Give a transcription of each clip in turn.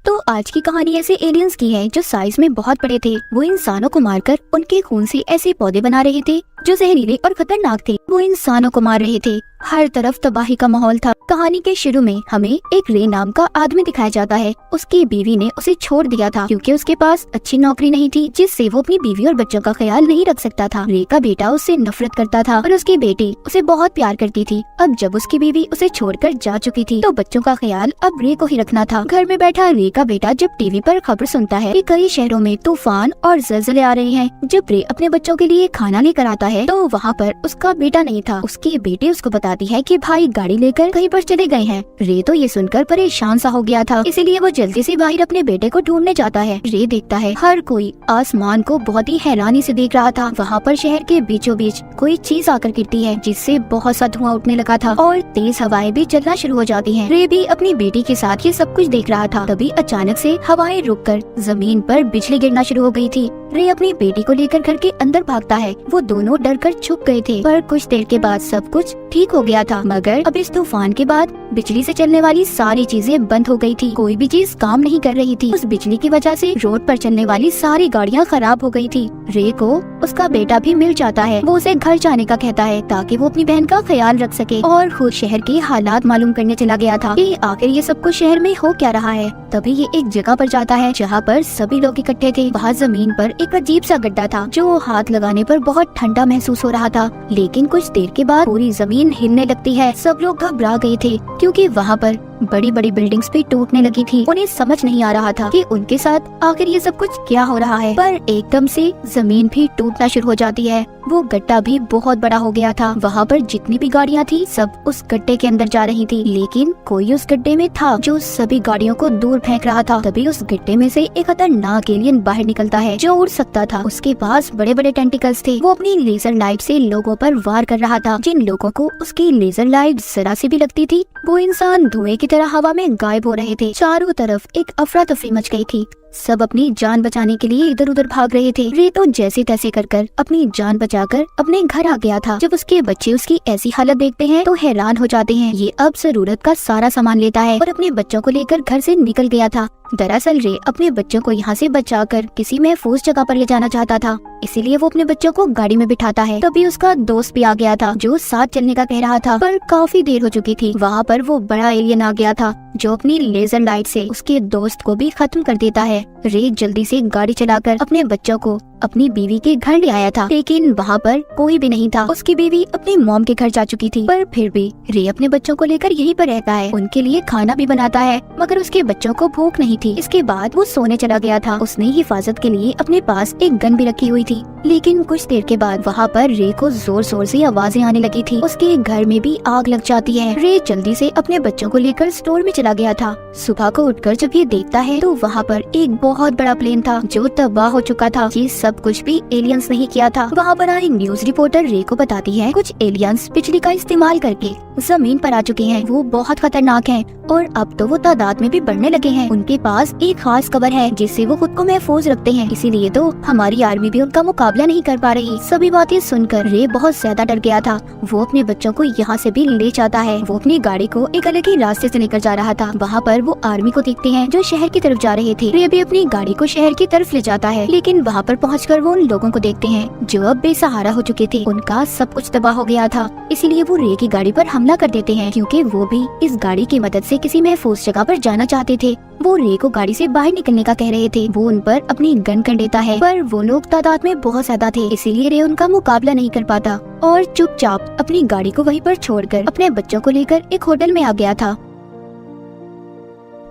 तो आज की कहानी ऐसे एलियंस की है जो साइज में बहुत बड़े थे। वो इंसानों को मारकर उनके खून से ऐसे पौधे बना रहे थे जो जहरीले और खतरनाक थे। वो इंसानों को मार रहे थे, हर तरफ तबाही का माहौल था। कहानी के शुरू में हमें एक रे नाम का आदमी दिखाया जाता है। उसकी बीवी ने उसे छोड़ दिया था क्योंकि उसके पास अच्छी नौकरी नहीं थी जिससे वो अपनी बीवी और बच्चों का ख्याल नहीं रख सकता था। रे का बेटा उससे नफरत करता था और उसकी बेटी उसे बहुत प्यार करती थी। अब जब उसकी बीवी उसे छोड़कर जा चुकी थी तो बच्चों का ख्याल अब रे को ही रखना था। घर में बैठा रे का बेटा जब टीवी पर खबर सुनता है कि कई शहरों में तूफान और ज़लज़ले आ रहे हैं, जब रे अपने बच्चों के लिए खाना लेकर आता है तो वहाँ पर उसका बेटा नहीं था। उसकी बेटी उसको बताती है कि भाई गाड़ी लेकर कहीं पर चले गए हैं। रे तो ये सुनकर परेशान सा हो गया था, इसीलिए वो जल्दी से बाहर अपने बेटे को ढूंढने जाता है। रे देखता है हर कोई आसमान को बहुत ही हैरानी से देख रहा था। वहाँ पर शहर के बीचों बीच कोई चीज आकर गिरती है जिससे बहुत सा धुआं उठने लगा था और तेज हवाएं भी चलना शुरू हो जाती हैं। रे भी अपनी बेटी के साथ ये सब कुछ देख रहा था। तभी अचानक से हवाएं रुककर जमीन पर बिजली गिरना शुरू हो गई थी। रे अपनी बेटी को लेकर घर के अंदर भागता है। वो दोनों डरकर छुप गए थे, पर कुछ देर के बाद सब कुछ ठीक हो गया था। मगर अब इस तूफान के बाद बिजली से चलने वाली सारी चीजें बंद हो गई थी। कोई भी चीज काम नहीं कर रही थी। उस बिजली की वजह से रोड पर चलने वाली सारी गाड़ियां खराब हो गई थी। रे को उसका बेटा भी मिल जाता है। वो उसे घर जाने का कहता है ताकि वो अपनी बहन का ख्याल रख सके और खुद शहर के हालात मालूम करने चला गया था कि आखिर ये सब कुछ शहर में हो क्या रहा है। तभी ये एक जगह पर जाता है जहाँ पर सभी लोग इकट्ठे थे। वहाँ जमीन पर एक अजीब सा गड्ढा था जो हाथ लगाने पर बहुत ठंडा महसूस हो रहा था, लेकिन कुछ देर के बाद पूरी जमीन हिलने लगती है। सब लोग घबरा गए थे क्योंकि वहाँ पर बड़ी बड़ी बिल्डिंग्स भी टूटने लगी थी। उन्हें समझ नहीं आ रहा था कि उनके साथ आखिर ये सब कुछ क्या हो रहा है। पर एकदम से जमीन भी टूटना शुरू हो जाती है। वो गड्ढा भी बहुत बड़ा हो गया था। वहाँ पर जितनी भी गाड़ियाँ थी सब उस गड्ढे के अंदर जा रही थी, लेकिन कोई उस गड्ढे में था जो सभी गाड़ियों को दूर फेंक रहा था। तभी उस गड्ढे में से एक खतरनाक एलियन बाहर निकलता है जो उड़ सकता था। उसके पास बड़े बड़े टेंटिकल्स थे। वो अपनी लेजर लाइट से लोगों पर वार कर रहा था। जिन लोगों को उसकी लेजर लाइट जरा सी भी लगती थी वो इंसान धुएं की तरह हवा में गायब हो रहे थे। चारों तरफ एक अफरा तफरी मच गई थी। सब अपनी जान बचाने के लिए इधर उधर भाग रहे थे। रे तो जैसे तैसे कर अपनी जान बचाकर अपने घर आ गया था। जब उसके बच्चे उसकी ऐसी हालत देखते हैं तो हैरान हो जाते हैं। ये अब जरूरत का सारा सामान लेता है और अपने बच्चों को लेकर घर से निकल गया था। दरअसल रे अपने बच्चों को यहाँ से बचाकर किसी महफूज जगह पर ले जाना चाहता था, इसीलिए वो अपने बच्चों को गाड़ी में बिठाता है। तभी उसका दोस्त भी आ गया था जो साथ चलने का कह रहा था, पर काफी देर हो चुकी थी। वहाँ पर वो बड़ा एलियन आ गया था जो अपनी लेजर लाइट से उसके दोस्त को भी खत्म कर देता है। रे जल्दी से गाड़ी चलाकर अपने बच्चों को अपनी बीवी के घर ले आया था, लेकिन वहाँ पर कोई भी नहीं था। उसकी बीवी अपनी मॉम के घर जा चुकी थी, पर फिर भी रे अपने बच्चों को लेकर यहीं पर रहता है। उनके लिए खाना भी बनाता है, मगर उसके बच्चों को भूख नहीं थी। इसके बाद वो सोने चला गया था। उसने हिफाजत के लिए अपने पास एक गन भी रखी हुई थी, लेकिन कुछ देर के बाद वहाँ पर रे को जोर शोर से आवाजें आने लगी थी। उसके घर में भी आग लग जाती है। रे जल्दी से अपने बच्चों को लेकर स्टोर में चला गया था। सुबह को उठकर जब ये देखता है तो वहाँ पर एक बहुत बड़ा प्लेन था जो तबाह हो चुका था। ये सब कुछ भी एलियंस नहीं किया था। वहाँ पर एक न्यूज रिपोर्टर रे को बताती है कुछ एलियंस बिजली का इस्तेमाल करके जमीन पर आ चुके हैं। वो बहुत खतरनाक हैं और अब तो वो तादाद में भी बढ़ने लगे हैं। उनके पास एक खास कवर है जिससे वो खुद को महफूज रखते हैं, इसीलिए तो हमारी आर्मी भी उनका मुकाबला नहीं कर पा रही। सभी बातें सुनकर रे बहुत ज्यादा डर गया था। वो अपने बच्चों को यहाँ से भी ले जाता है। वो अपनी गाड़ी को एक अलग ही रास्ते से लेकर जा रहा था। वहाँ पर वो आर्मी को देखते हैं जो शहर की तरफ जा रहे थे। रे भी अपनी गाड़ी को शहर की तरफ ले जाता है, लेकिन वहाँ पर पहुँचकर वो उन लोगों को देखते हैं जो अब बेसहारा हो चुके थे। उनका सब कुछ तबाह हो गया था, इसीलिए वो रे की गाड़ी पर हमला कर देते हैं क्योंकि वो भी इस गाड़ी की मदद से किसी महफूज जगह पर जाना चाहते थे। वो रे को गाड़ी से बाहर निकलने का कह रहे थे। वो उन पर अपनी गन कर देता है, पर वो लोग तादाद में बहुत ज्यादा थे, इसीलिए रे उनका मुकाबला नहीं कर पाता और चुपचाप अपनी गाड़ी को वहीं पर छोड़कर अपने बच्चों को लेकर एक होटल में आ गया था।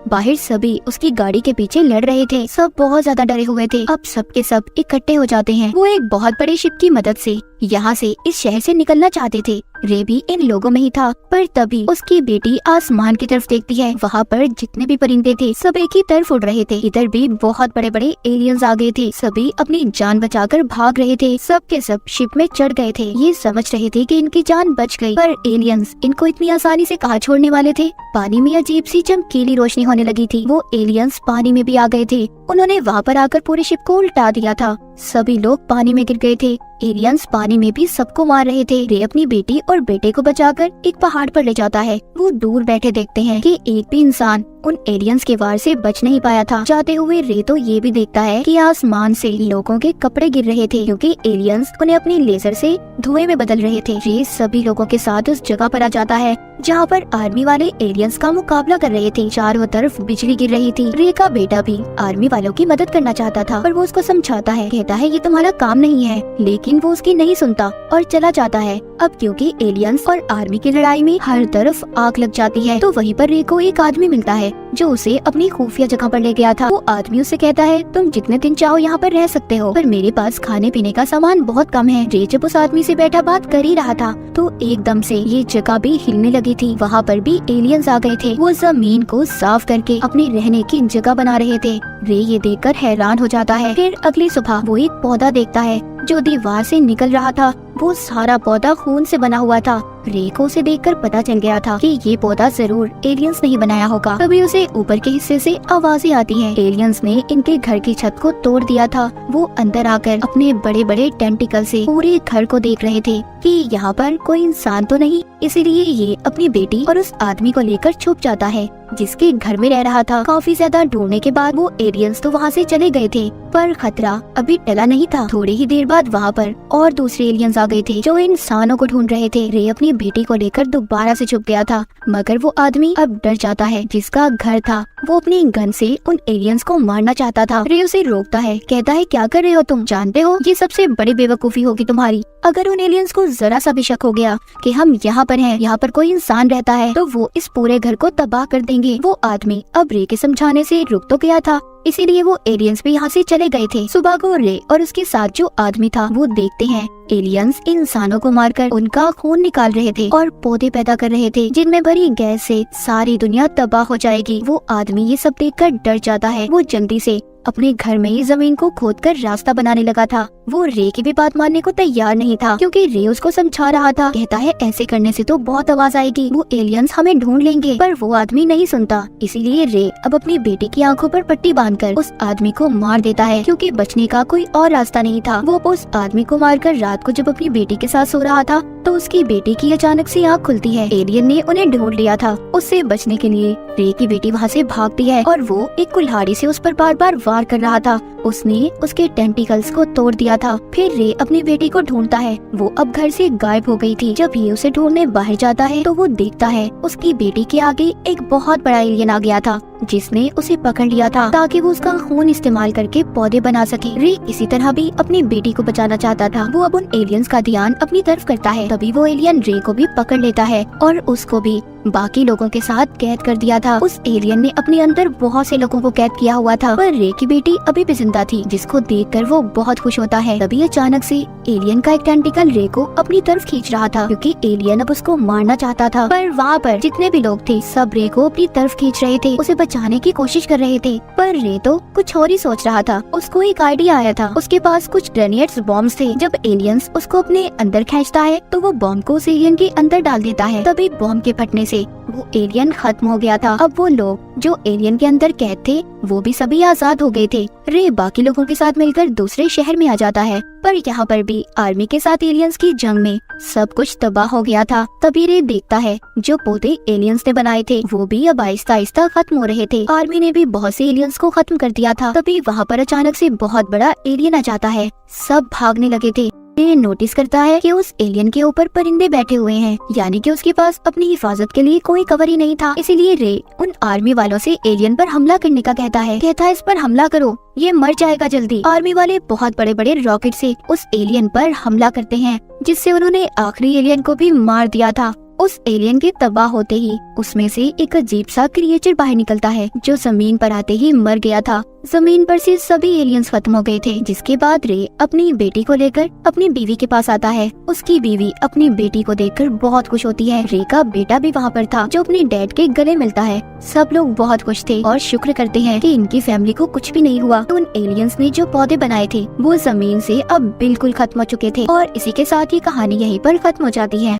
बाहर सभी उसकी गाड़ी के पीछे लड़ रहे थे। सब बहुत ज्यादा डरे हुए थे। अब सब के सब इकट्ठे हो जाते हैं। वो एक बहुत बड़े शिप की मदद से यहाँ से इस शहर से निकलना चाहते थे। रे भी इन लोगों में ही था, पर तभी उसकी बेटी आसमान की तरफ देखती है। वहाँ पर जितने भी परिंदे थे सब एक ही तरफ उड़ रहे थे। इधर भी बहुत बड़े बड़े एलियंस आ गए थे। सभी अपनी जान बचाकर भाग रहे थे। सब के सब शिप में चढ़ गए थे। ये समझ रहे थे कि इनकी जान बच गई, पर एलियंस इनको इतनी आसानी से कहाँ छोड़ने वाले थे। पानी में अजीब सी चमकीली रोशनी होने लगी थी। वो एलियंस पानी में भी आ गए थे। उन्होंने वहाँ पर आकर पूरे शिप को उल्टा दिया था। सभी लोग पानी में गिर गए थे। एलियंस पानी में भी सबको मार रहे थे। रे अपनी बेटी और बेटे को बचाकर एक पहाड़ पर ले जाता है। वो दूर बैठे देखते हैं कि एक भी इंसान उन एलियंस के वार से बच नहीं पाया था। जाते हुए रे तो ये भी देखता है कि आसमान से लोगों के कपड़े गिर रहे थे क्योंकि एलियंस उन्हें अपनी लेजर से धुएं में बदल रहे थे। रे सभी लोगों के साथ उस जगह पर आ जाता है जहाँ पर आर्मी वाले एलियंस का मुकाबला कर रहे थे। चारों तरफ बिजली गिर रही थी। रे का बेटा भी आर्मी वालों की मदद करना चाहता था पर वो उसको समझाता है, कहता है ये तुम्हारा काम नहीं है, लेकिन वो उसकी नहीं सुनता और चला जाता है। अब क्योंकि एलियंस और आर्मी की लड़ाई में हर तरफ आग लग जाती है तो वहीं पर रे को एक आदमी मिलता है जो उसे अपनी खुफिया जगह पर ले गया था। वो आदमी उसे कहता है तुम जितने दिन चाहो यहाँ पर रह सकते हो पर मेरे पास खाने पीने का सामान बहुत कम है। रे जब उस आदमी से बैठा बात कर ही रहा था तो एकदम से ये जगह भी हिलने लगी थी। वहाँ पर भी एलियंस आ गए थे। वो जमीन को साफ करके अपने रहने की जगह बना रहे थे। रे ये देखकर हैरान हो जाता है। फिर अगली सुबह वो एक पौधा देखता है जो दीवार से निकल रहा था। वो सारा पौधा खून से बना हुआ था। रे को उसे देखकर पता चल गया था कि ये पौधा जरूर एलियंस ने ही बनाया होगा। तभी उसे ऊपर के हिस्से से आवाजें आती हैं। एलियंस ने इनके घर की छत को तोड़ दिया था। वो अंदर आकर अपने बड़े बड़े टेंटिकल से पूरे घर को देख रहे थे कि यहाँ पर कोई इंसान तो नहीं। इसीलिए ये अपनी बेटी और उस आदमी को लेकर छुप जाता है जिसके घर में रह रहा था। काफी ज्यादा ढूंढने के बाद वो एलियंस तो वहाँ से चले गए थे पर खतरा अभी टला नहीं था। थोड़ी ही देर बाद वहाँ पर और दूसरे एलियंस आ गए थे जो इंसानों को ढूंढ रहे थे। रे अपनी बेटी को लेकर दोबारा से छुप गया था मगर वो आदमी अब डर जाता है जिसका घर था। वो अपनी गन से उन एलियंस को मारना चाहता था। रे उसे रोकता है, कहता है क्या कर रहे हो तुम, जानते हो ये सबसे बड़ी बेवकूफी होगी तुम्हारी। अगर उन एलियंस को जरा सा भी शक हो गया कि हम यहाँ पर हैं, यहाँ पर कोई इंसान रहता है तो वो इस पूरे घर को तबाह कर देंगे। वो आदमी अब रे के समझाने से रुक तो गया था इसीलिए वो एलियंस भी यहाँ से चले गए थे। सुबह को रे और उसके साथ जो आदमी था वो देखते हैं एलियंस इंसानों को मारकर उनका खून निकाल रहे थे और पौधे पैदा कर रहे थे जिनमें भरी गैस से सारी दुनिया तबाह हो जाएगी। वो आदमी ये सब देखकर डर जाता है। वो जल्दी से अपने घर में ही जमीन को खोदकर रास्ता बनाने लगा था। वो रे की भी बात मानने को तैयार नहीं था क्योंकि रे उसको समझा रहा था। कहता है ऐसे करने से तो बहुत आवाज आएगी, वो एलियंस हमें ढूंढ लेंगे। पर वो आदमी नहीं सुनता। इसीलिए रे अब अपनी बेटी की आंखों पर पट्टी बांधकर उस आदमी को मार देता है क्योंकि बचने का कोई और रास्ता नहीं था। वो उस आदमी को मारकर रात को जब अपनी बेटी के साथ सो रहा था तो उसकी बेटी की अचानक से आँख खुलती है। एलियन ने उन्हें ढूंढ लिया था। उससे बचने के लिए रे की बेटी वहाँ से भागती है और वो एक कुल्हाड़ी से उस पर बार बार वार कर रहा था। उसने उसके टेंटिकल्स को तोड़ दिया था। फिर रे अपनी बेटी को ढूंढता है। वो अब घर से गायब हो गई थी। जब ये उसे ढूंढने बाहर जाता है तो वो देखता है उसकी बेटी के आगे एक बहुत बड़ा एलियन आ गया था जिसने उसे पकड़ लिया था ताकि वो उसका खून इस्तेमाल करके पौधे बना सके। रे इसी तरह भी अपनी बेटी को बचाना चाहता था। वो अब उन एलियंस का ध्यान अपनी तरफ करता है। तभी वो एलियन रे को भी पकड़ लेता है और उसको भी बाकी लोगों के साथ कैद कर दिया था। उस एलियन ने अपने अंदर बहुत से लोगों को कैद किया हुआ था पर रे की बेटी अभी भी जिंदा थी जिसको देखकर वो बहुत खुश होता है। तभी अचानक से एलियन का एक टेंटिकल रे को अपनी तरफ खींच रहा था क्योंकि एलियन अब उसको मारना चाहता था। पर वहाँ पर जितने भी लोग थे सब रे को अपनी तरफ खींच रहे थे, उसे बचाने की कोशिश कर रहे थे। पर रे तो कुछ और ही सोच रहा था। उसको एक आइडिया आया था। उसके पास कुछ ग्रेनेड्स बॉम्ब्स थे। जब एलियंस उसको अपने अंदर खींचता है तो वो बॉम्ब को उस एलियन के अंदर डाल देता है। तभी बॉम्ब के फटने से वो एलियन खत्म हो गया था। अब वो लोग जो एलियन के अंदर कैद थे वो भी सभी आजाद हो गए थे। रे बाकी लोगों के साथ मिलकर दूसरे शहर में आ जाता है पर यहाँ पर भी आर्मी के साथ एलियंस की जंग में सब कुछ तबाह हो गया था। तभी रे देखता है जो पौधे एलियंस ने बनाए थे वो भी अब आहिस्ता आहिस्ता खत्म हो रहे थे। आर्मी ने भी बहुत से एलियंस को खत्म कर दिया था। तभी वहाँ पर अचानक से बहुत बड़ा एलियन आ जाता है। सब भागने लगे थे। रे नोटिस करता है कि उस एलियन के ऊपर परिंदे बैठे हुए हैं, यानी कि उसके पास अपनी हिफाजत के लिए कोई कवर ही नहीं था। इसीलिए रे उन आर्मी वालों से एलियन पर हमला करने का कहता है इस पर हमला करो, ये मर जाएगा जल्दी। आर्मी वाले बहुत बड़े बड़े रॉकेट से उस एलियन पर हमला करते हैं जिससे उन्होंने आखिरी एलियन को भी मार दिया था। उस एलियन के तबाह होते ही उसमें से एक अजीब सा क्रिएचर बाहर निकलता है जो जमीन पर आते ही मर गया था। जमीन पर से सभी एलियंस खत्म हो गए थे। जिसके बाद रे अपनी बेटी को लेकर अपनी बीवी के पास आता है। उसकी बीवी अपनी बेटी को देखकर बहुत खुश होती है। रे का बेटा भी वहाँ पर था जो अपने डैड के गले मिलता है। सब लोग बहुत खुश थे और शुक्र करते हैं कि इनकी फैमिली को कुछ भी नहीं हुआ। उन एलियंस ने जो पौधे बनाए थे वो जमीन से अब बिल्कुल खत्म हो चुके थे। और इसी के साथ ये कहानी यहीं पर खत्म हो जाती है।